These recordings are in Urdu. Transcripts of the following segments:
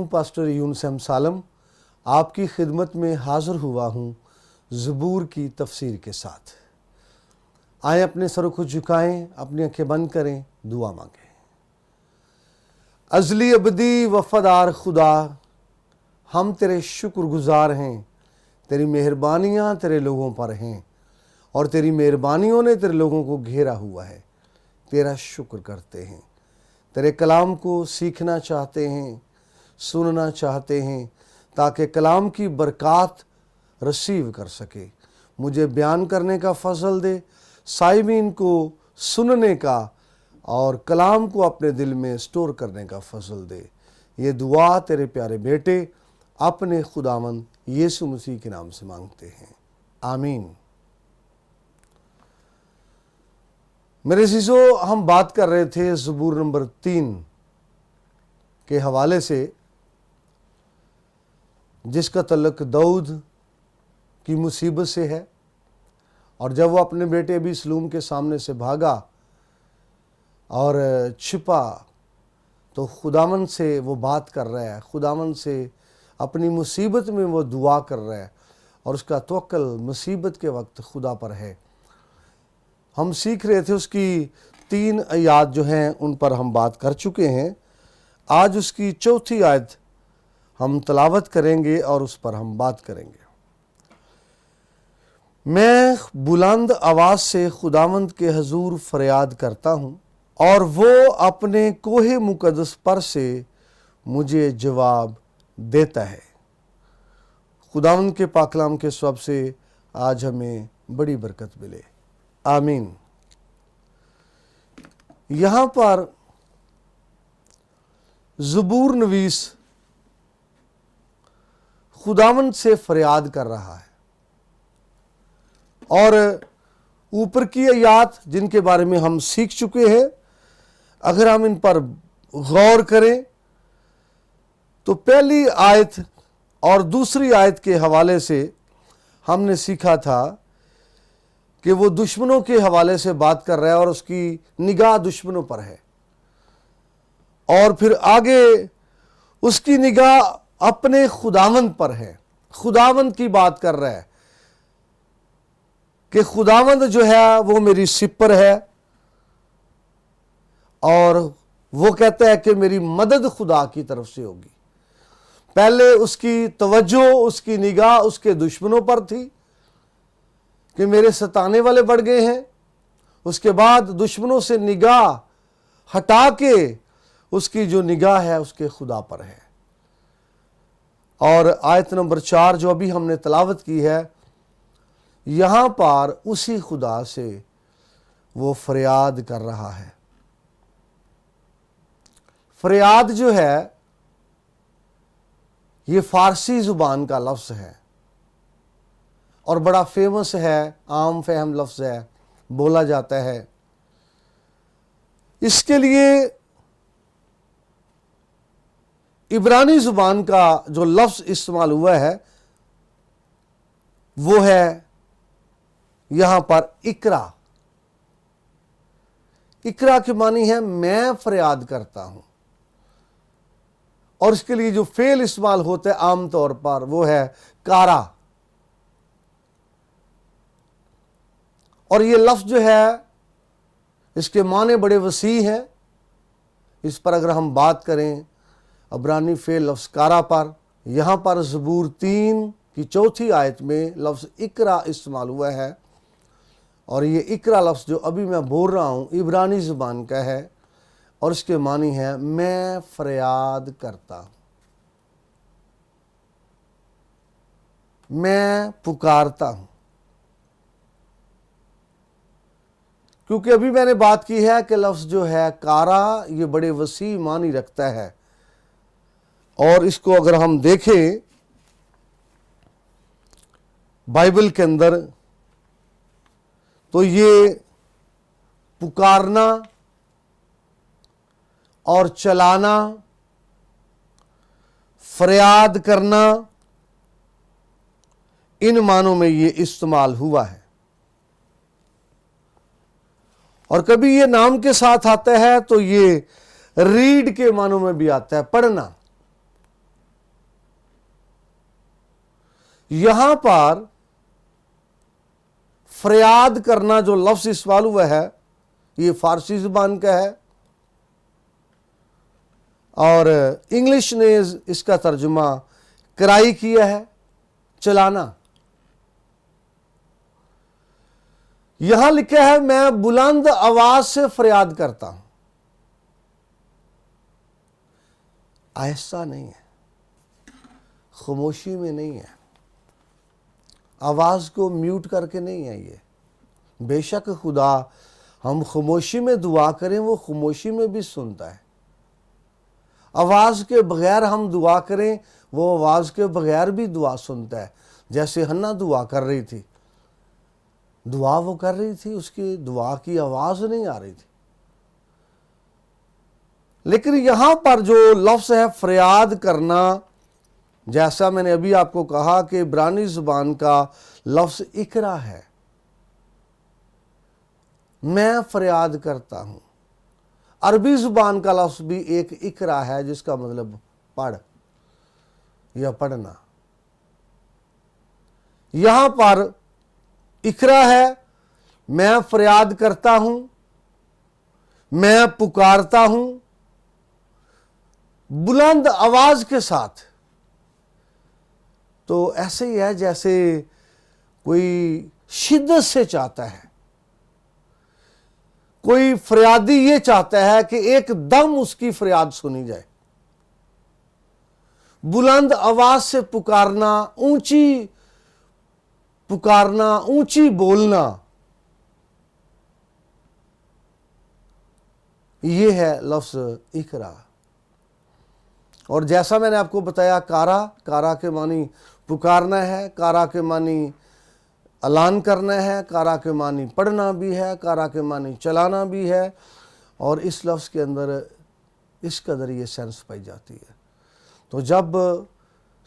ہوں پاسٹر یونس احمد سالم، آپ کی خدمت میں حاضر ہوا ہوں زبور کی تفسیر کے ساتھ۔ آئیں اپنے سروں کو جھکائیں، اپنی آنکھیں بند کریں، دعا مانگیں۔ ازلی ابدی وفادار خدا، ہم تیرے شکر گزار ہیں، تیری مہربانیاں تیرے لوگوں پر ہیں اور تیری مہربانیوں نے تیرے لوگوں کو گھیرا ہوا ہے۔ تیرا شکر کرتے ہیں، تیرے کلام کو سیکھنا چاہتے ہیں، سننا چاہتے ہیں تاکہ کلام کی برکات رسیو کر سکے۔ مجھے بیان کرنے کا فضل دے، سامعین کو سننے کا اور کلام کو اپنے دل میں سٹور کرنے کا فضل دے۔ یہ دعا تیرے پیارے بیٹے اپنے خداوند یسوع مسیح کے نام سے مانگتے ہیں، آمین۔ میرے عزیزو، ہم بات کر رہے تھے زبور نمبر 3 کے حوالے سے، جس کا تعلق داؤد کی مصیبت سے ہے، اور جب وہ اپنے بیٹے ابیسلوم کے سامنے سے بھاگا اور چھپا تو خداوند سے وہ بات کر رہا ہے، خداوند سے اپنی مصیبت میں وہ دعا کر رہا ہے، اور اس کا توکل مصیبت کے وقت خدا پر ہے۔ ہم سیکھ رہے تھے، اس کی 3 آیات جو ہیں ان پر ہم بات کر چکے ہیں۔ آج اس کی 4تھی آیت ہم تلاوت کریں گے اور اس پر ہم بات کریں گے۔ میں بلند آواز سے خداوند کے حضور فریاد کرتا ہوں اور وہ اپنے کوہ مقدس پر سے مجھے جواب دیتا ہے۔ خداوند کے پاک کلام کے سبب سے آج ہمیں بڑی برکت ملے، آمین۔ یہاں پر زبور نویس خداوند سے فریاد کر رہا ہے، اور اوپر کی آیات جن کے بارے میں ہم سیکھ چکے ہیں، اگر ہم ان پر غور کریں تو پہلی آیت اور دوسری آیت کے حوالے سے ہم نے سیکھا تھا کہ وہ دشمنوں کے حوالے سے بات کر رہا ہے اور اس کی نگاہ دشمنوں پر ہے، اور پھر آگے اس کی نگاہ اپنے خداوند پر ہے، خداوند کی بات کر رہا ہے کہ خداوند جو ہے وہ میری سپر ہے، اور وہ کہتا ہے کہ میری مدد خدا کی طرف سے ہوگی۔ پہلے اس کی توجہ، اس کی نگاہ اس کے دشمنوں پر تھی کہ میرے ستانے والے بڑھ گئے ہیں، اس کے بعد دشمنوں سے نگاہ ہٹا کے اس کی جو نگاہ ہے اس کے خدا پر ہے۔ اور آیت نمبر 4 جو ابھی ہم نے تلاوت کی ہے، یہاں پر اسی خدا سے وہ فریاد کر رہا ہے۔ فریاد جو ہے یہ فارسی زبان کا لفظ ہے اور بڑا فیمس ہے، عام فہم لفظ ہے، بولا جاتا ہے۔ اس کے لیے عبرانی زبان کا جو لفظ استعمال ہوا ہے وہ ہے یہاں پر اقرا۔ اقرا کے معنی ہے میں فریاد کرتا ہوں، اور اس کے لیے جو فعل استعمال ہوتا ہے عام طور پر وہ ہے کارا، اور یہ لفظ جو ہے اس کے معنی بڑے وسیع ہیں۔ اس پر اگر ہم بات کریں عبرانی فعل لفظ کارا پر، یہاں پر زبور 3 کی 4تھی آیت میں لفظ اقرا استعمال ہوا ہے، اور یہ اقرا لفظ جو ابھی میں بول رہا ہوں عبرانی زبان کا ہے، اور اس کے معنی ہے میں فریاد کرتا ہوں، میں پکارتا ہوں۔ کیونکہ ابھی میں نے بات کی ہے کہ لفظ جو ہے کارا یہ بڑے وسیع معنی رکھتا ہے، اور اس کو اگر ہم دیکھیں بائبل کے اندر تو یہ پکارنا اور چلانا، فریاد کرنا، ان معنوں میں یہ استعمال ہوا ہے۔ اور کبھی یہ نام کے ساتھ آتا ہے تو یہ ریڈ کے معنوں میں بھی آتا ہے، پڑھنا۔ یہاں پر فریاد کرنا جو لفظ استعمال ہوا ہے یہ فارسی زبان کا ہے، اور انگلش نے اس کا ترجمہ کرائی کیا ہے، چلانا۔ یہاں لکھا ہے میں بلند آواز سے فریاد کرتا ہوں، آہستہ نہیں ہے، خاموشی میں نہیں ہے، آواز کو میوٹ کر کے نہیں ہے۔ یہ بے شک خدا ہم خاموشی میں دعا کریں وہ خاموشی میں بھی سنتا ہے، آواز کے بغیر ہم دعا کریں وہ آواز کے بغیر بھی دعا سنتا ہے۔ جیسے حنا دعا کر رہی تھی، دعا وہ کر رہی تھی، اس کی دعا کی آواز نہیں آ رہی تھی، لیکن یہاں پر جو لفظ ہے فریاد کرنا، جیسا میں نے ابھی آپ کو کہا کہ عبرانی زبان کا لفظ اقرا ہے، میں فریاد کرتا ہوں۔ عربی زبان کا لفظ بھی ایک اقرا ہے جس کا مطلب پڑھ یا پڑھنا۔ یہاں پر اقرا ہے، میں فریاد کرتا ہوں، میں پکارتا ہوں، بلند آواز کے ساتھ۔ تو ایسے ہی ہے جیسے کوئی شدت سے چاہتا ہے، کوئی فریادی یہ چاہتا ہے کہ ایک دم اس کی فریاد سنی جائے، بلند آواز سے پکارنا، اونچی بولنا، یہ ہے لفظ اقرا۔ اور جیسا میں نے آپ کو بتایا کارا کے معنی پکارنا ہے، کارا کے معنی اعلان کرنا ہے، کارا کے معنی پڑھنا بھی ہے، کارا کے معنی چلانا بھی ہے، اور اس لفظ کے اندر اس قدر یہ سینس پائی جاتی ہے۔ تو جب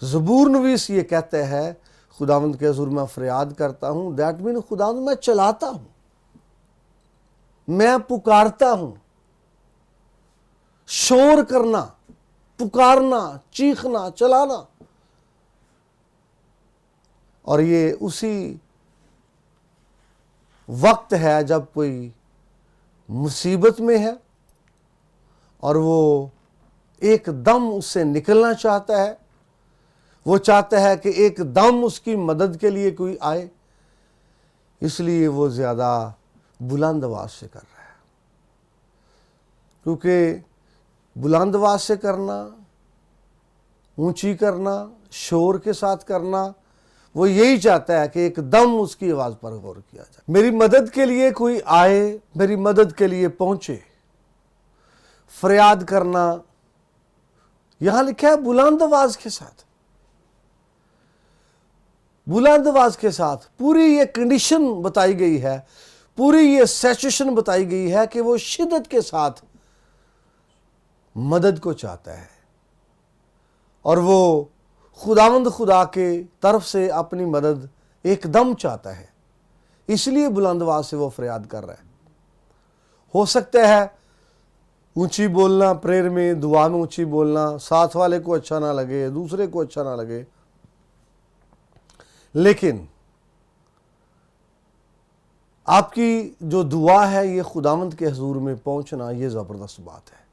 زبور نویس یہ کہتے ہیں خداوند کے حضور میں فریاد کرتا ہوں، دیٹ مین خداوند میں چلاتا ہوں، میں پکارتا ہوں، شور کرنا، پکارنا، چیخنا، چلانا۔ اور یہ اسی وقت ہے جب کوئی مصیبت میں ہے اور وہ ایک دم اس سے نکلنا چاہتا ہے، وہ چاہتا ہے کہ ایک دم اس کی مدد کے لیے کوئی آئے، اس لیے وہ زیادہ بلند آواز سے کر رہا ہے، کیونکہ بلند آواز سے کرنا، اونچی کرنا، شور کے ساتھ کرنا، وہ یہی چاہتا ہے کہ ایک دم اس کی آواز پر غور کیا جائے، میری مدد کے لیے کوئی آئے، میری مدد کے لیے پہنچے۔ فریاد کرنا یہاں لکھا ہے بلند آواز کے ساتھ، بلند آواز کے ساتھ۔ پوری یہ کنڈیشن بتائی گئی ہے، پوری یہ سچویشن بتائی گئی ہے کہ وہ شدت کے ساتھ مدد کو چاہتا ہے، اور وہ خداوند خدا کے طرف سے اپنی مدد ایک دم چاہتا ہے، اس لیے بلند آواز سے وہ فریاد کر رہا ہے۔ ہو سکتا ہے اونچی بولنا، پریئر میں، دعا میں اونچی بولنا ساتھ والے کو اچھا نہ لگے، دوسرے کو اچھا نہ لگے، لیکن آپ کی جو دعا ہے یہ خداوند کے حضور میں پہنچنا، یہ زبردست بات ہے۔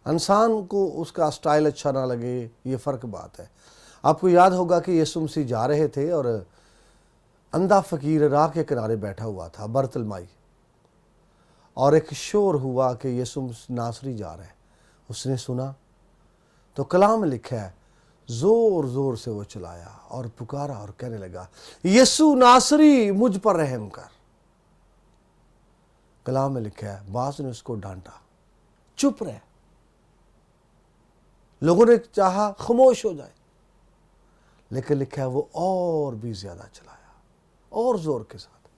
انسان کو اس کا سٹائل اچھا نہ لگے، یہ فرق بات ہے۔ آپ کو یاد ہوگا کہ یسوع مسیح جا رہے تھے اور اندھا فقیر راہ کے کنارے بیٹھا ہوا تھا، برتلمائی، اور ایک شور ہوا کہ یسوع ناصری جا رہا ہے۔ اس نے سنا تو کلام میں لکھا ہے زور زور سے وہ چلایا اور پکارا اور کہنے لگا یسوع ناصری مجھ پر رحم کر۔ کلام میں لکھا ہے بعض نے اس کو ڈانٹا، چپ رہے، لوگوں نے چاہا خاموش ہو جائے، لیکن لکھا ہے وہ اور بھی زیادہ چلایا اور زور کے ساتھ۔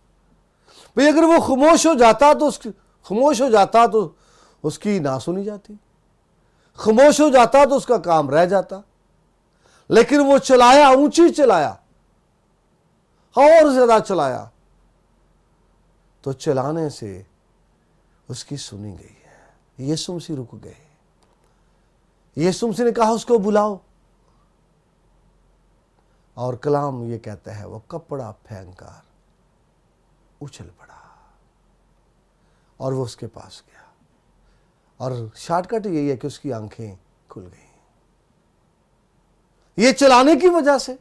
بھئی اگر وہ خاموش ہو جاتا تو اس کی نہ سنی جاتی، خاموش ہو جاتا تو اس کا کام رہ جاتا، لیکن وہ چلایا، اونچی چلایا اور زیادہ چلایا، تو چلانے سے اس کی سنی گئی ہے۔ یسوع مسیح رک گئے، یسوع مسیح نے کہا اس کو بلاؤ، اور کلام یہ کہتا ہے وہ کپڑا پھینک کر اچھل پڑا اور وہ اس کے پاس گیا، اور شارٹ کٹ یہی ہے کہ اس کی آنکھیں کھل گئیں۔ یہ چلانے کی وجہ سے،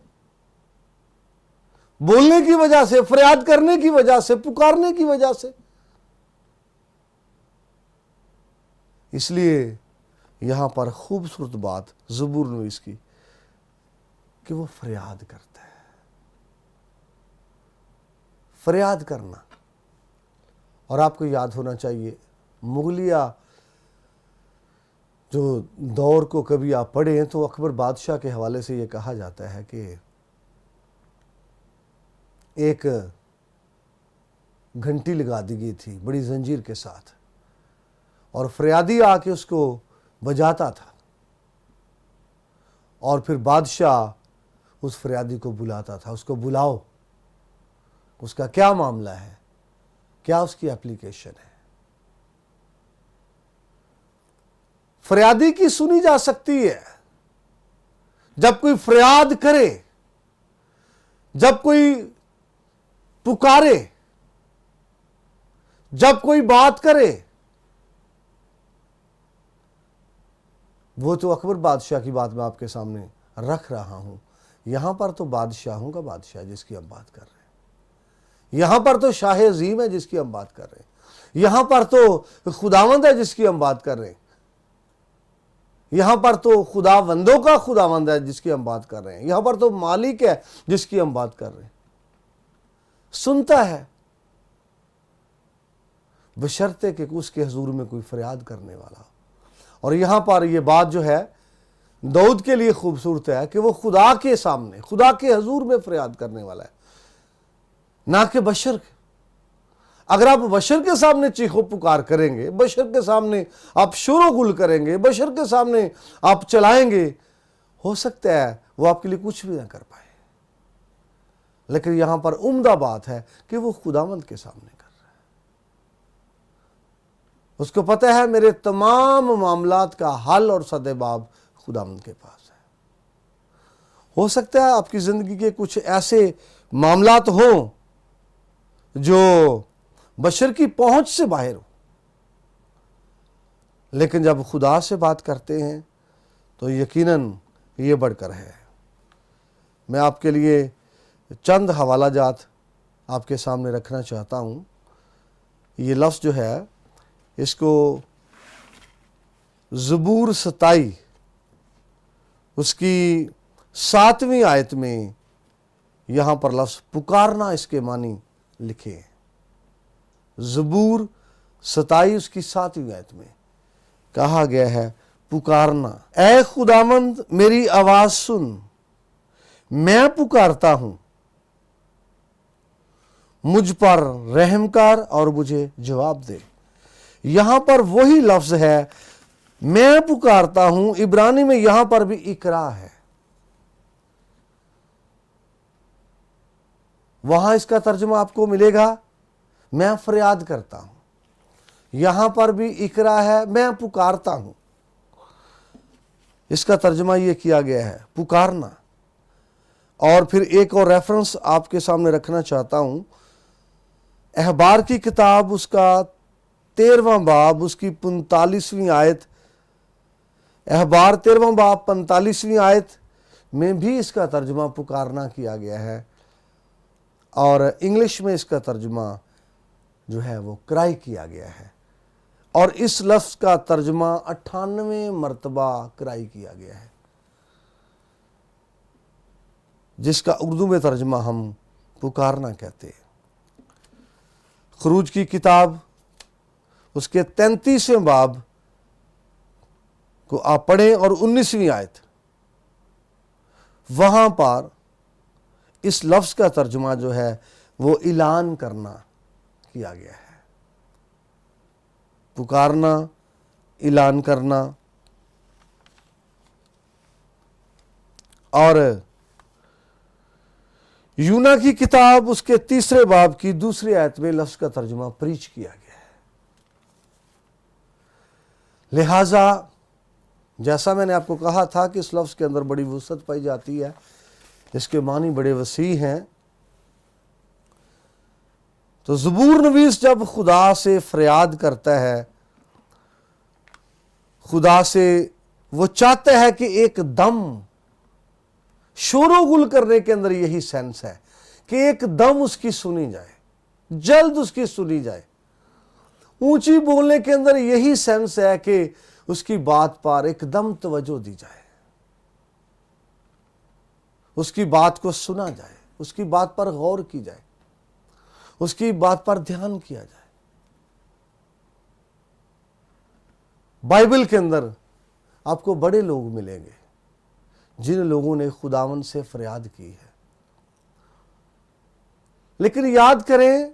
بولنے کی وجہ سے، فریاد کرنے کی وجہ سے، پکارنے کی وجہ سے۔ اس لیے یہاں پر خوبصورت بات زبور نویس کی کہ وہ فریاد کرتا ہے۔ فریاد کرنا، اور آپ کو یاد ہونا چاہیے مغلیہ جو دور کو کبھی آپ پڑھیں تو اکبر بادشاہ کے حوالے سے یہ کہا جاتا ہے کہ ایک گھنٹی لگا دی گئی تھی بڑی زنجیر کے ساتھ، اور فریادی آ کے اس کو بجاتا تھا، اور پھر بادشاہ اس فریادی کو بلاتا تھا، اس کو بلاؤ، اس کا کیا معاملہ ہے، کیا اس کی اپلیکیشن ہے۔ فریادی کی سنی جا سکتی ہے جب کوئی فریاد کرے، جب کوئی پکارے، جب کوئی بات کرے۔ وہ تو اکبر بادشاہ کی بات میں آپ کے سامنے رکھ رہا ہوں، یہاں پر تو بادشاہوں کا بادشاہ جس کی ہم بات کر رہے ہیں، یہاں پر تو شاہ عظیم ہے جس کی ہم بات کر رہے ہیں، یہاں پر تو خداوند ہے جس کی ہم بات کر رہے ہیں، یہاں پر تو خداوندوں کا خداوند ہے جس کی ہم بات کر رہے ہیں، یہاں پر تو مالک ہے جس کی ہم بات کر رہے ہیں۔ سنتا ہے بشرطے کہ اس کے حضور میں کوئی فریاد کرنے والا ہو۔ اور یہاں پر یہ بات جو ہے داؤد کے لیے خوبصورت ہے کہ وہ خدا کے سامنے، خدا کے حضور میں فریاد کرنے والا ہے، نہ کہ بشر کے۔ اگر آپ بشر کے سامنے چیخو پکار کریں گے، بشر کے سامنے آپ شور و گل کریں گے، بشر کے سامنے آپ چلائیں گے، ہو سکتا ہے وہ آپ کے لیے کچھ بھی نہ کر پائے۔ لیکن یہاں پر عمدہ بات ہے کہ وہ خداوند کے سامنے کر رہا ہے۔ اس کو پتہ ہے میرے تمام معاملات کا حل اور سدباب خداوند کے پاس ہے۔ ہو سکتا ہے آپ کی زندگی کے کچھ ایسے معاملات ہوں جو بشر کی پہنچ سے باہر ہو، لیکن جب خدا سے بات کرتے ہیں تو یقیناً یہ بڑھ کر ہے۔ میں آپ کے لیے چند حوالہ جات آپ کے سامنے رکھنا چاہتا ہوں۔ یہ لفظ جو ہے اس کو زبور 27 اس کی 7ویں آیت میں یہاں پر لفظ پکارنا اس کے معنی لکھے ہیں۔ زبور 27 اس کی 7ویں آیت میں کہا گیا ہے پکارنا، اے خداوند میری آواز سن، میں پکارتا ہوں، مجھ پر رحم کر اور مجھے جواب دے۔ یہاں پر وہی لفظ ہے میں پکارتا ہوں، عبرانی میں یہاں پر بھی اقرا ہے۔ وہاں اس کا ترجمہ آپ کو ملے گا میں فریاد کرتا ہوں، یہاں پر بھی اقرا ہے میں پکارتا ہوں۔ اس کا ترجمہ یہ کیا گیا ہے پکارنا۔ اور پھر ایک اور ریفرنس آپ کے سامنے رکھنا چاہتا ہوں، احبار کی کتاب اس کا 13واں باب اس کی 45ویں آیت، احبار 13واں باب 45ویں آیت میں بھی اس کا ترجمہ پکارنا کیا گیا ہے، اور انگلش میں اس کا ترجمہ جو ہے وہ کرائی کیا گیا ہے، اور اس لفظ کا ترجمہ 98 مرتبہ کرائی کیا گیا ہے، جس کا اردو میں ترجمہ ہم پکارنا کہتے ہیں۔ خروج کی کتاب اس کے 33ویں باب کو آپ پڑھیں اور 19ویں آیت، وہاں پر اس لفظ کا ترجمہ جو ہے وہ اعلان کرنا کیا گیا ہے۔ پکارنا، اعلان کرنا۔ اور یونا کی کتاب اس کے 3 باب کی 2 آیت میں لفظ کا ترجمہ پریچ کیا گیا ہے۔ لہٰذا جیسا میں نے آپ کو کہا تھا کہ اس لفظ کے اندر بڑی وسعت پائی جاتی ہے، اس کے معنی بڑے وسیع ہیں۔ تو زبور نویس جب خدا سے فریاد کرتا ہے، خدا سے وہ چاہتا ہے کہ ایک دم شور و گل کرنے کے اندر یہی سینس ہے کہ ایک دم اس کی سنی جائے، جلد اس کی سنی جائے۔ اونچی بولنے کے اندر یہی سینس ہے کہ اس کی بات پر ایک دم توجہ دی جائے، اس کی بات کو سنا جائے، اس کی بات پر غور کی جائے، اس کی بات پر دھیان کیا جائے۔ بائبل کے اندر آپ کو بڑے لوگ ملیں گے جن لوگوں نے خداوند سے فریاد کی ہے، لیکن یاد کریں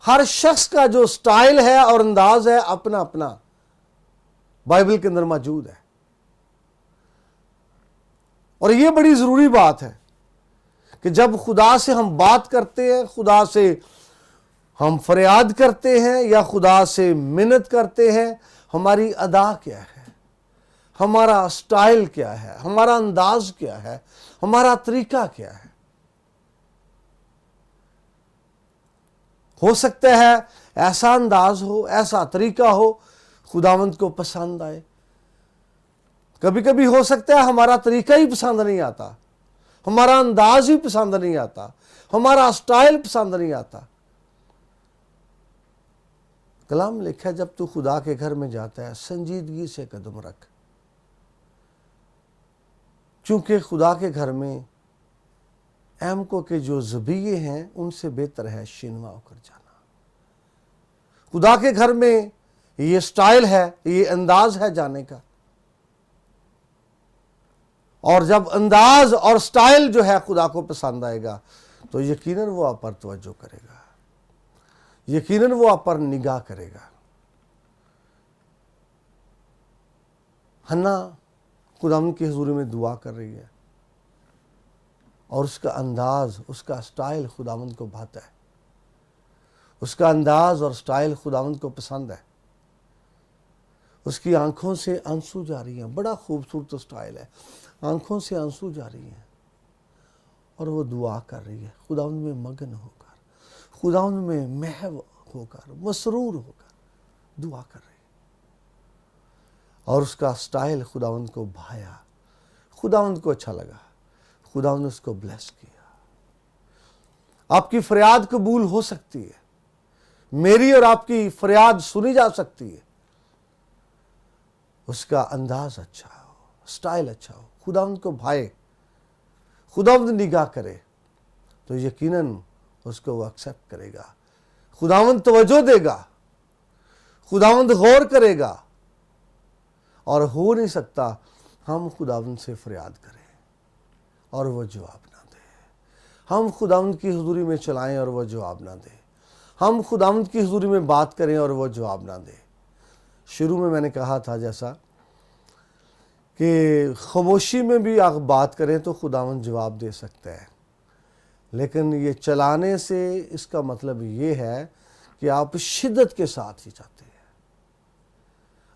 ہر شخص کا جو سٹائل ہے اور انداز ہے اپنا اپنا بائبل کے اندر موجود ہے۔ اور یہ بڑی ضروری بات ہے کہ جب خدا سے ہم بات کرتے ہیں، خدا سے ہم فریاد کرتے ہیں یا خدا سے منت کرتے ہیں، ہماری ادا کیا ہے، ہمارا سٹائل کیا ہے، ہمارا انداز کیا ہے، ہمارا طریقہ کیا ہے۔ ہو سکتا ہے ایسا انداز ہو، ایسا طریقہ ہو خداوند کو پسند آئے، کبھی کبھی ہو سکتا ہے ہمارا طریقہ ہی پسند نہیں آتا، ہمارا انداز ہی پسند نہیں آتا، ہمارا سٹائل پسند نہیں آتا۔ کلام لکھا ہے جب تو خدا کے گھر میں جاتا ہے سنجیدگی سے قدم رکھ، کیونکہ خدا کے گھر میں احمقوں کے جو ذبیحے ہیں ان سے بہتر ہے شینوا ہو کر جانا۔ خدا کے گھر میں یہ سٹائل ہے، یہ انداز ہے جانے کا، اور جب انداز اور سٹائل جو ہے خدا کو پسند آئے گا تو یقیناً وہ آپ پر توجہ کرے گا، یقیناً وہ آپ پر نگاہ کرے گا۔ حنا خداوند کی حضوری میں دعا کر رہی ہے اور اس کا انداز، اس کا سٹائل خداوند کو بھاتا ہے، اس کا انداز اور سٹائل خداوند کو پسند ہے۔ اس کی آنکھوں سے آنسو جاری ہیں، بڑا خوبصورت سٹائل ہے، آنکھوں سے آنسو جاری ہیں اور وہ دعا کر رہی ہے خداوند میں مگن ہو کر، خداوند میں محو ہو کر، مسرور ہو کر دعا کر رہی ہے، اور اس کا سٹائل خداوند کو بھایا، خداوند کو اچھا لگا، خداوند نے اس کو بلیس کیا۔ آپ کی فریاد قبول ہو سکتی ہے، میری اور آپ کی فریاد سنی جا سکتی ہے، اس کا انداز اچھا ہو، سٹائل اچھا ہو، خداوند کو بھائے، خداوند نگاہ کرے تو یقیناً اس کو وہ ایکسیپٹ کرے گا، خداوند توجہ دے گا، خداوند غور کرے گا۔ اور ہو نہیں سکتا ہم خداوند سے فریاد کریں اور وہ جواب نہ دے، ہم خداوند کی حضوری میں چلائیں اور وہ جواب نہ دے، ہم خداوند کی حضوری میں بات کریں اور وہ جواب نہ دے۔ شروع میں نے کہا تھا جیسا کہ خاموشی میں بھی آپ بات کریں تو خداوند جواب دے سکتا ہے، لیکن یہ چلانے سے اس کا مطلب یہ ہے کہ آپ شدت کے ساتھ ہی چاہتے ہیں،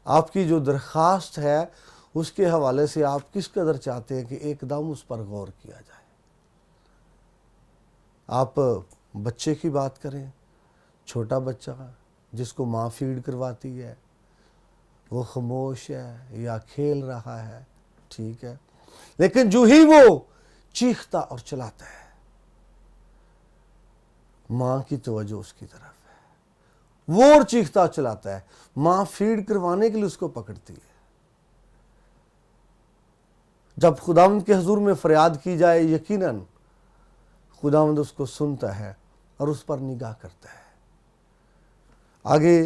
آپ کی جو درخواست ہے اس کے حوالے سے آپ کس قدر چاہتے ہیں کہ ایک دم اس پر غور کیا جائے۔ آپ بچے کی بات کریں، چھوٹا بچہ جس کو ماں فیڈ کرواتی ہے، وہ خاموش ہے یا کھیل رہا ہے، ٹھیک ہے، لیکن جو ہی وہ چیختا اور چلاتا ہے ماں کی توجہ اس کی طرف ہے، وہ اور چیختا چلاتا ہے، ماں فیڈ کروانے کے لیے اس کو پکڑتی ہے۔ جب خداوند کے حضور میں فریاد کی جائے یقیناً خداوند اس کو سنتا ہے اور اس پر نگاہ کرتا ہے۔ آگے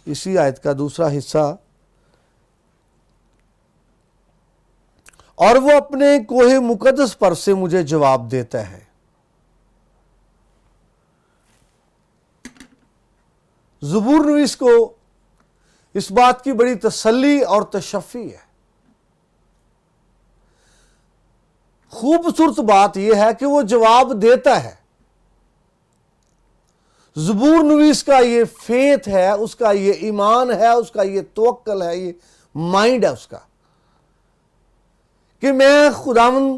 اسی آیت کا دوسرا حصہ، اور وہ اپنے کوہ مقدس پر سے مجھے جواب دیتا ہے۔ زبور نویس کو اس بات کی بڑی تسلی اور تشفی ہے۔ خوبصورت بات یہ ہے کہ وہ جواب دیتا ہے۔ زبور نویس کا یہ فیتھ ہے، اس کا یہ ایمان ہے، اس کا یہ توکل ہے، یہ مائنڈ ہے اس کا کہ میں خداوند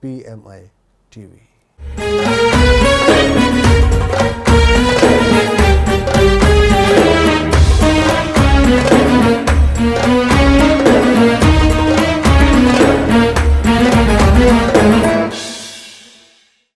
PMI TV।